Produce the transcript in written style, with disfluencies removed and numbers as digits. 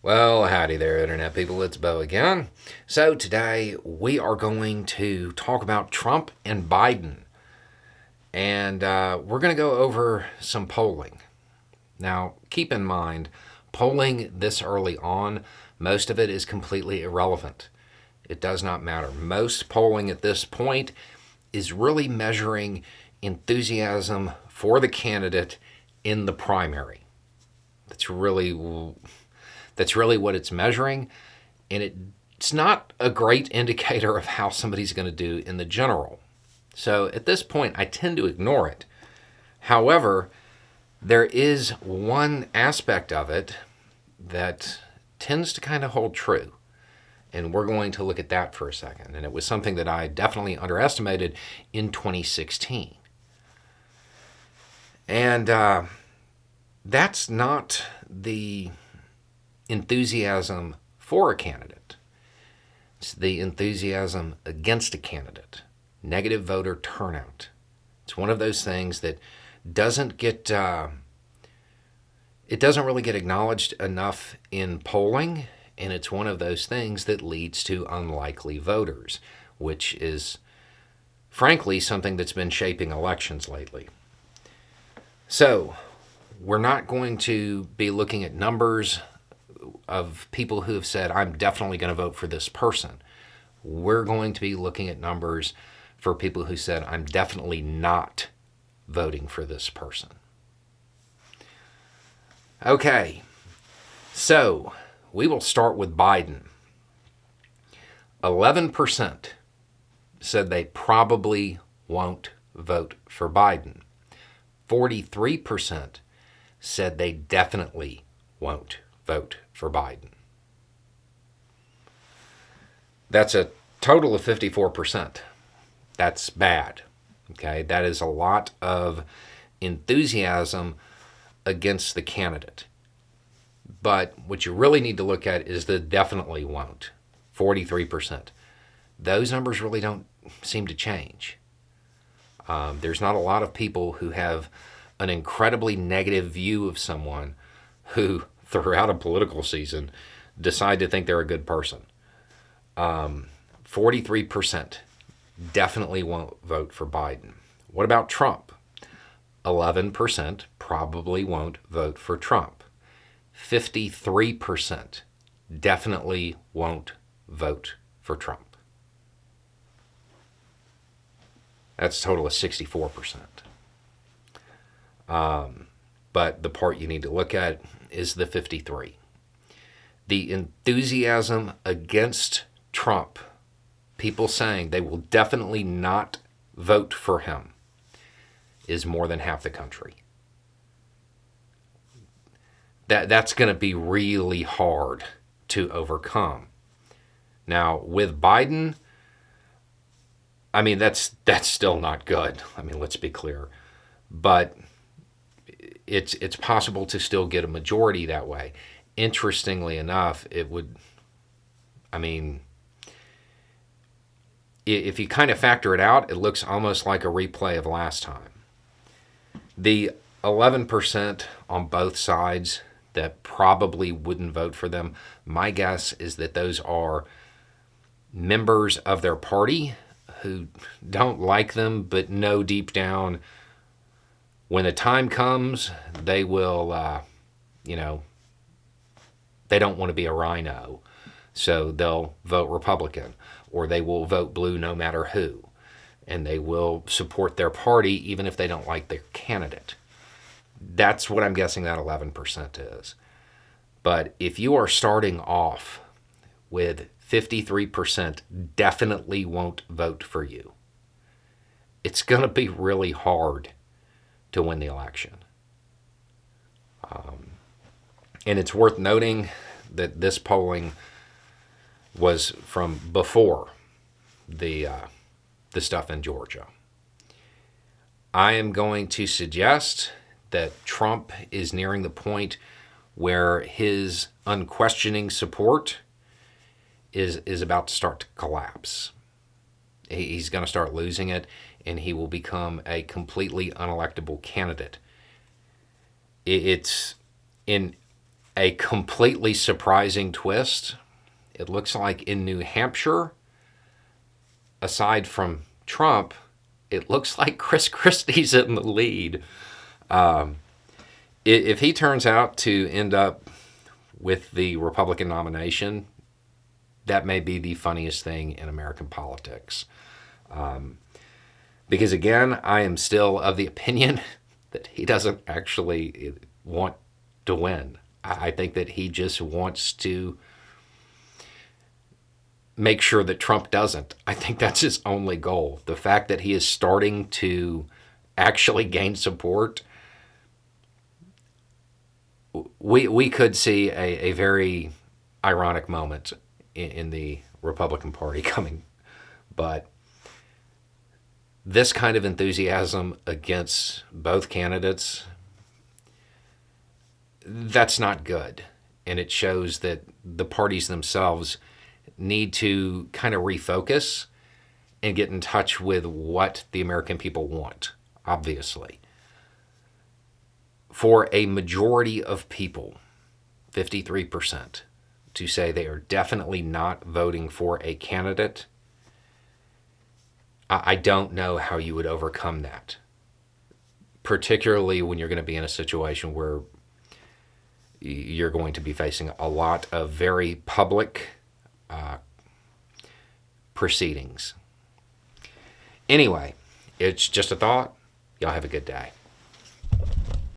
Well, howdy there, Internet people. It's Bo again. So, today we are going to talk about Trump and Biden. And we're going to go over some polling. Now, keep in mind, polling this early on, most of it is completely irrelevant. It does not matter. Most polling at this point is really measuring enthusiasm for the candidate in the primary. That's really what it's measuring, and it's not a great indicator of how somebody's going to do in the general. So at this point, I tend to ignore it. However, there is one aspect of it that tends to kind of hold true, and we're going to look at that for a second. And it was something that I definitely underestimated in 2016. And that's not the enthusiasm for a candidate. It's the enthusiasm against a candidate. Negative voter turnout. It's one of those things that doesn't get it doesn't really get acknowledged enough in polling, and it's one of those things that leads to unlikely voters, which is frankly something that's been shaping elections lately. So, we're not going to be looking at numbers of people who have said, I'm definitely going to vote for this person. We're going to be looking at numbers for people who said, I'm definitely not voting for this person. Okay, so we will start with Biden. 11% said they probably won't vote for Biden. 43% said they definitely won't vote for Biden. That's a total of 54%. That's bad. Okay, that is a lot of enthusiasm against the candidate. But what you really need to look at is the definitely won't. 43%. Those numbers really don't seem to change. There's not a lot of people who have an incredibly negative view of someone who, throughout a political season, decide to think they're a good person. 43% definitely won't vote for Biden. What about Trump? 11% probably won't vote for Trump. 53% definitely won't vote for Trump. That's a total of 64%. But the part you need to look at is the 53. The enthusiasm against Trump, people saying they will definitely not vote for him, is more than half the country. That's going to be really hard to overcome. Now, with Biden, I mean, that's still not good. I mean, let's be clear. But it's possible to still get a majority that way. Interestingly enough, it would, I mean, if you kind of factor it out, it looks almost like a replay of last time. The 11% on both sides that probably wouldn't vote for them, my guess is that those are members of their party who don't like them but know deep down when the time comes, they will, they don't want to be a rhino. So they'll vote Republican, or they will vote blue no matter who. And they will support their party even if they don't like their candidate. That's what I'm guessing that 11% is. But if you are starting off with 53% definitely won't vote for you, it's going to be really hard to win the election. And it's worth noting that this polling was from before the stuff in Georgia. I am going to suggest that Trump is nearing the point where his unquestioning support is about to start to collapse. He's going to start losing it, and he will become a completely unelectable candidate. It's in a completely surprising twist. It looks like in New Hampshire, aside from Trump, it looks like Chris Christie's in the lead. If he turns out to end up with the Republican nomination, that may be the funniest thing in American politics. Because again, I am still of the opinion that he doesn't actually want to win. I think that he just wants to make sure that Trump doesn't. I think that's his only goal. The fact that he is starting to actually gain support, we could see a very ironic moment in the Republican Party coming. But this kind of enthusiasm against both candidates, that's not good. And it shows that the parties themselves need to kind of refocus and get in touch with what the American people want, obviously. For a majority of people, 53%, to say they are definitely not voting for a candidate, I don't know how you would overcome that. Particularly when you're going to be in a situation where you're going to be facing a lot of very public proceedings. Anyway, it's just a thought. Y'all have a good day.